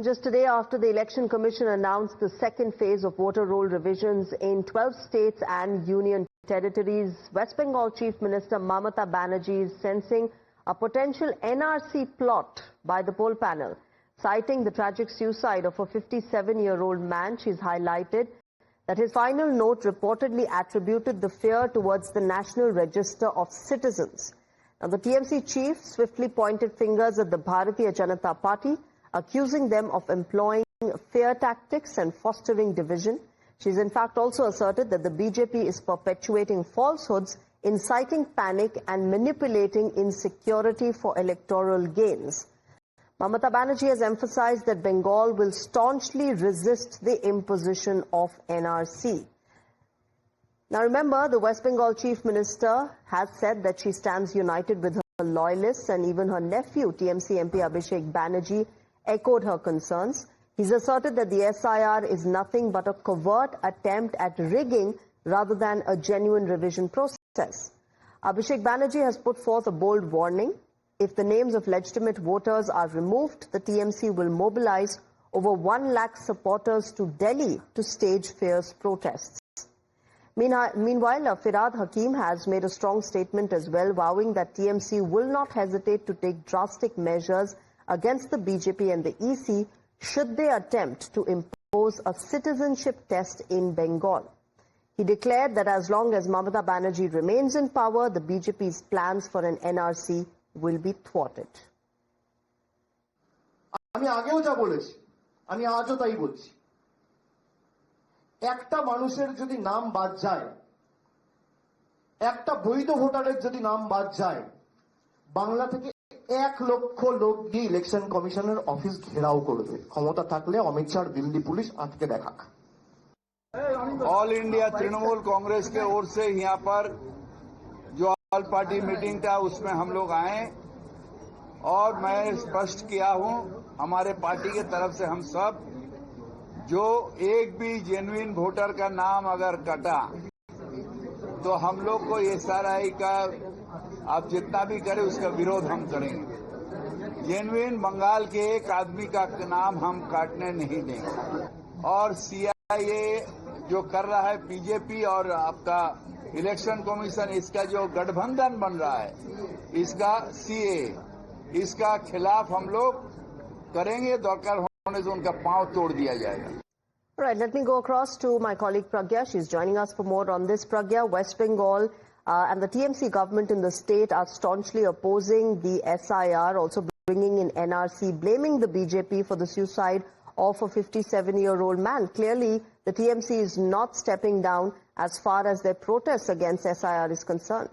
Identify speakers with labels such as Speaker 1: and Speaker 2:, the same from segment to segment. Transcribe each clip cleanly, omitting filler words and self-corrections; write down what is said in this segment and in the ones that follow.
Speaker 1: Just today after the Election Commission announced the second phase of voter roll revisions in 12 states and union territories, West Bengal Chief Minister Mamata Banerjee is sensing a potential NRC plot by the poll panel. Citing the tragic suicide of a 57-year-old man, she's highlighted that his final note reportedly attributed the fear towards the National Register of Citizens. Now, the TMC chief swiftly pointed fingers at the Bharatiya Janata Party, accusing them of employing fear tactics and fostering division. She's in fact also asserted that the BJP is perpetuating falsehoods, inciting panic and manipulating insecurity for electoral gains. Mamata Banerjee has emphasized that Bengal will staunchly resist the imposition of NRC. Now remember, the West Bengal Chief Minister has said that she stands united with her loyalists, and even her nephew, TMC MP Abhishek Banerjee, echoed her concerns. He's asserted that the SIR is nothing but a covert attempt at rigging rather than a genuine revision process. Abhishek Banerjee has put forth a bold warning. If the names of legitimate voters are removed, the TMC will mobilize over 1 lakh supporters to Delhi to stage fierce protests. Meanwhile, Firad Hakim has made a strong statement as well, vowing that TMC will not hesitate to take drastic measures against the BJP and the EC should they attempt to impose a citizenship test in Bengal. He declared that as long as Mamata Banerjee remains in power, the BJP's plans for an NRC will be thwarted.
Speaker 2: আমি আগেও যা বলেছি, আমি আজও তাই বলছি। একটা মানুষের যদি নাম বাদ যায়, একটা বৈধ ভোটারের যদি নাম বাদ যায়, বাংলা থেকে 1 লক্ষ লোক গিয়ে ইলেকশন কমিশনের অফিস ঘেরাও করবে। ক্ষমতা থাকলে অমিত শাহ দিল্লি পুলিশ আটকে দেখাক।
Speaker 3: ऑल इंडिया तृणमूल कांग्रेस के ओर से यहाँ पर जो ऑल पार्टी मीटिंग था उसमें हम लोग आए और मैं स्पष्ट किया हूँ, हमारे पार्टी के तरफ से हम सब जो एक भी जेन्युइन वोटर का नाम अगर कटा तो हम लोग को एसआरआई का आप जितना भी करे उसका विरोध हम करेंगे। जेन्युइन बंगाल के एक आदमी का नाम हम काटने नहीं देंगे। और सीआईए जो कर रहा है बीजेपी और आपका इलेक्शन कमीशन, इसका जो गठबंधन बन रहा है, इसका सीए, इसका खिलाफ हम लोग करेंगे। दरकार होने से उनका पांव तोड़ दिया जाएगा।
Speaker 1: All right, let me go across to my colleague Pragya. She's joining us for more on this. Pragya, West Bengal and the TMC government in the state are staunchly opposing the SIR, also bringing in NRC, blaming the BJP for the suicide of a 57-year-old man. Clearly, the TMC is not stepping down as far as their protests against SIR is concerned.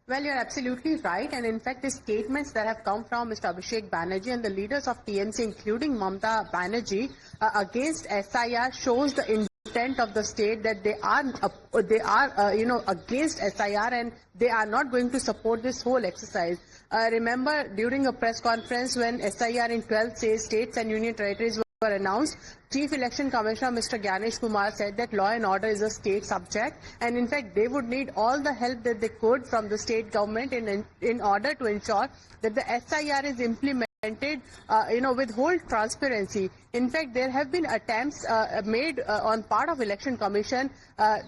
Speaker 4: Well, you're absolutely right. And in fact, the statements that have come from Mr. Abhishek Banerjee and the leaders of TMC, including Mamata Banerjee, against SIR shows the intent of the state that they are against SIR and they are not going to support this whole exercise. Remember, during a press conference when SIR in 12 states and union territories were announced, Chief Election Commissioner Mr. Gyanesh Kumar said that law and order is a state subject, and in fact they would need all the help that they could from the state government in order to ensure that the SIR is implemented with whole transparency. In fact, there have been attempts made on part of Election Commission as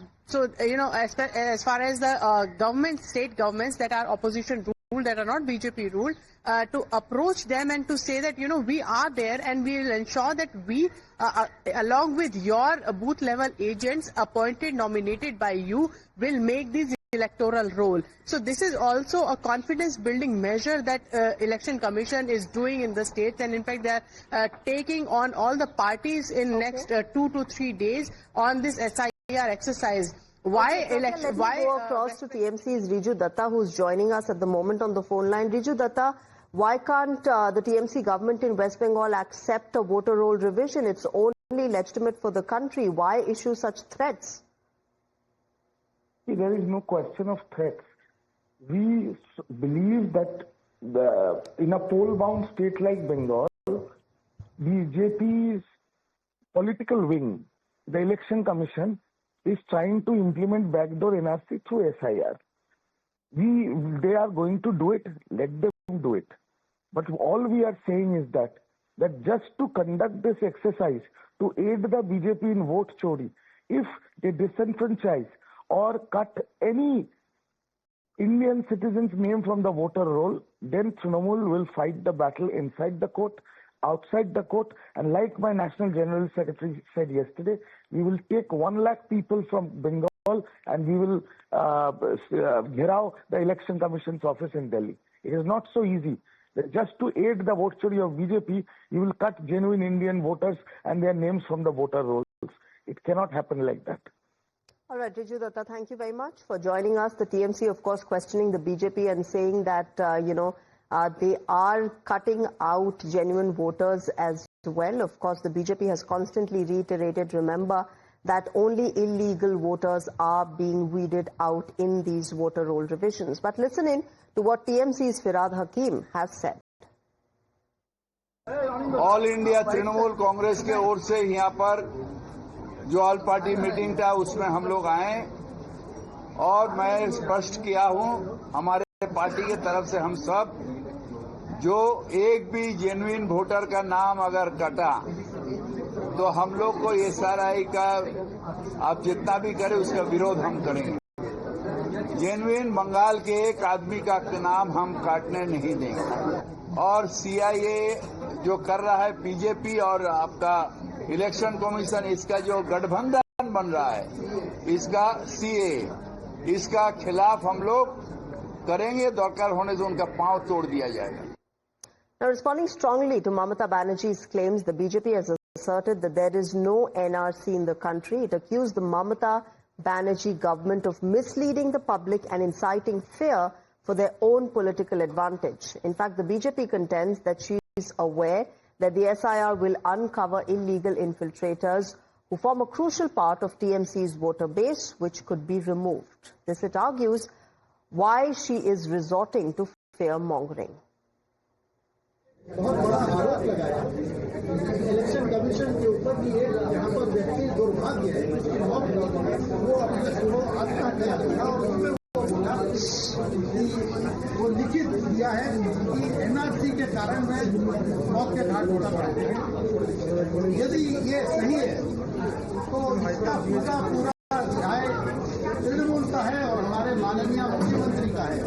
Speaker 4: far as the state governments that are opposition rule, that are not BJP ruled, to approach them and to say that, we are there and we will ensure that we, along with your booth level agents appointed, nominated by you, will make this electoral roll. So this is also a confidence building measure that Election Commission is doing in the states, and in fact they are taking on all the parties in next 2 to 3 days on this SIR exercise. Why election? Why
Speaker 1: go across to TMC's Riju Datta, who's joining us at the moment on the phone line. Riju Datta, why can't the TMC government in West Bengal accept a voter roll revision? It's only legitimate for the country. Why issue such threats?
Speaker 5: See, there is no question of threats. We believe that in a poll-bound state like Bengal, BJP's political wing, the Election Commission, is trying to implement backdoor NRC through SIR. They are going to do it. Let them do it. But all we are saying is that just to conduct this exercise, to aid the BJP in vote chori, if they disenfranchise or cut any Indian citizen's name from the voter roll, then Trinamool will fight the battle inside the court, outside the court, and like my National General Secretary said yesterday, we will take 1 lakh people from Bengal and we will gherav the Election Commission's office in Delhi. It is not so easy. Just to aid the vote chori of BJP, you will cut genuine Indian voters and their names from the voter rolls. It cannot happen like that.
Speaker 1: All right, Riju Datta, thank you very much for joining us. The TMC, of course, questioning the BJP and saying that, they are cutting out genuine voters as well. Of course, the BJP has constantly reiterated, remember, that only illegal voters are being weeded out in these voter roll revisions. But listen in to what TMC's Firad Hakim has said.
Speaker 3: All India Trinamool Congress के ओर से यहाँ पर जो all party meeting था उसमें हम लोग आए और मैं स्पष्ट किया हूँ हमारे पार्टी की तरफ से हम सब जो एक भी जेन्युइन वोटर का नाम अगर कटा तो हम लोग को एसआरआई का आप जितना भी करें उसका विरोध हम करेंगे। जेन्युइन बंगाल के एक आदमी का नाम हम काटने नहीं देंगे और सीआईए जो कर रहा है बीजेपी और आपका इलेक्शन कमीशन इसका जो गठबंधन बन रहा है इसका सीए इसका खिलाफ हम लोग करेंगे, दरकार होने से उनका पांव तोड़ दिया जाएगा।
Speaker 1: Now, responding strongly to Mamata Banerjee's claims, the BJP has asserted that there is no NRC in the country. It accused the Mamata Banerjee government of misleading the public and inciting fear for their own political advantage. In fact, the BJP contends that she is aware that the SIR will uncover illegal infiltrators who form a crucial part of TMC's voter base, which could be removed. This, it argues, why she is resorting to fear-mongering.
Speaker 6: बहुत बड़ा आरोप लगाया election commission के ऊपर भी एक यहाँ पर व्यक्ति दुर्भाग्य है वो आत्महत्या किया और उसमें वो बोला वो लिखित दिया है कि एनआरसी के कारण मैं मौत के घाट उतर पड़ा। यदि ये सही है तो इसका पूरा न्याय तृणमूल का है और हमारे माननीय मुख्यमंत्री का है।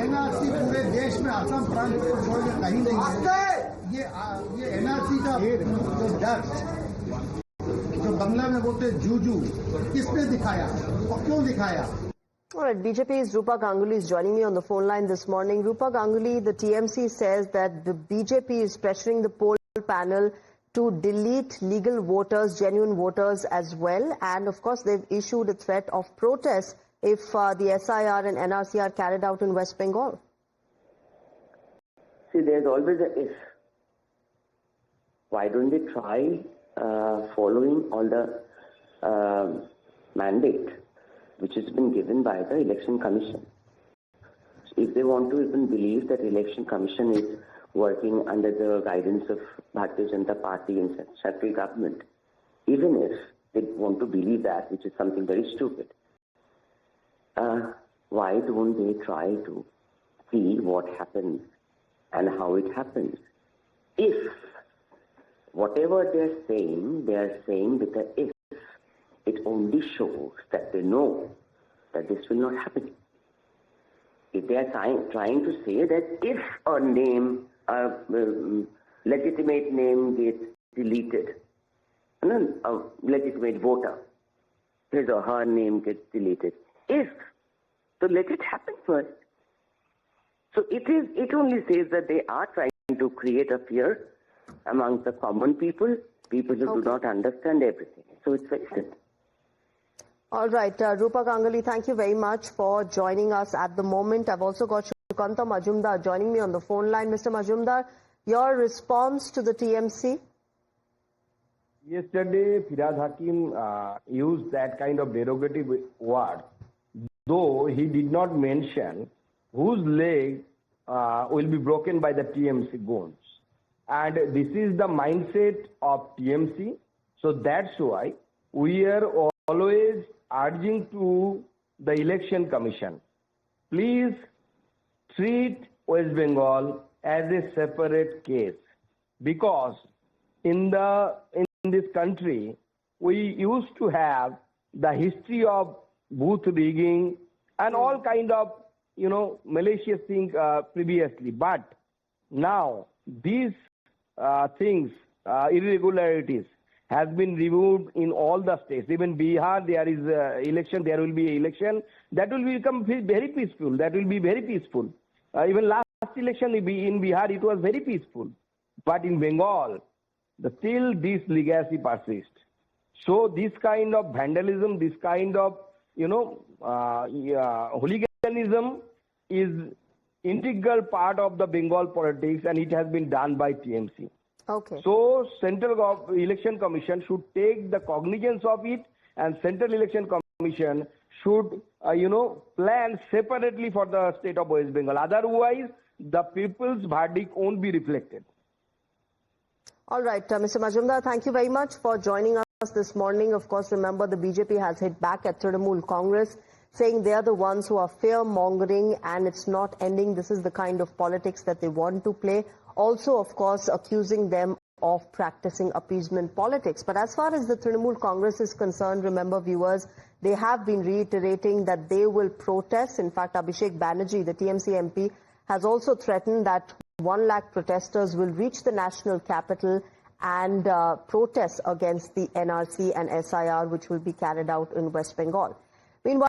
Speaker 6: एनआरसी पूरे देश में असम प्रांत को छोड़ के कहीं नहीं है। ये एनआरसी का जो डर जो बंगला में बोलते जूजू किसने दिखाया और क्यों दिखाया?
Speaker 1: All right, BJP's Rupa Ganguly is joining me on the phone line this morning. Rupa Ganguly, the TMC says that the BJP is pressuring the poll panel to delete legal voters, genuine voters as well. And of course, they've issued a threat of protest if the SIR and NRC are carried out in West Bengal.
Speaker 7: See, there's always a if. Why don't they try following all the mandate which has been given by the Election Commission? If they want to even believe that Election Commission is working under the guidance of Bharatiya Janata Party and central government, even if they want to believe that, which is something very stupid, why don't they try to see what happens and how it happens? If whatever they're saying with an if, it only shows that they know that this will not happen. If they are trying to say that if a name, a legitimate name gets deleted, a legitimate voter, his or her name gets deleted, if, so let it happen first. So it only says that they are trying to create a fear amongst the common people who do not understand everything. So it's very simple.
Speaker 1: All right, Rupa Ganguly, thank you very much for joining us at the moment. I've also got Shukanta Majumdar joining me on the phone line. Mr. Majumdar, your response to the TMC?
Speaker 8: Yesterday, Firad Hakim used that kind of derogative word, though he did not mention whose leg will be broken by the TMC goons. And this is the mindset of TMC. So that's why we are always urging to the Election Commission, please treat West Bengal as a separate case, because in this country we used to have the history of booth rigging and all kind of malicious things previously, but now these things, irregularities, has been removed in all the states. Even Bihar, there is election, there will be election. That will become very peaceful. That will be very peaceful. Even last election in Bihar, it was very peaceful. But in Bengal, still this legacy persists. So this kind of vandalism, this kind of, hooliganism is integral part of the Bengal politics, and it has been done by TMC.
Speaker 1: Okay.
Speaker 8: So Central Election Commission should take the cognizance of it, and Central Election Commission should, plan separately for the state of West Bengal. Otherwise, the people's verdict won't be reflected.
Speaker 1: All right, Mr. Majumdar, thank you very much for joining us this morning. Of course, remember the BJP has hit back at Trinamool Congress, saying they are the ones who are fear-mongering and it's not ending. This is the kind of politics that they want to play. Also, of course, accusing them of practicing appeasement politics. But as far as the Trinamool Congress is concerned, remember, viewers, they have been reiterating that they will protest. In fact, Abhishek Banerjee, the TMC MP, has also threatened that 1 lakh protesters will reach the national capital and protest against the NRC and SIR, which will be carried out in West Bengal. Meanwhile,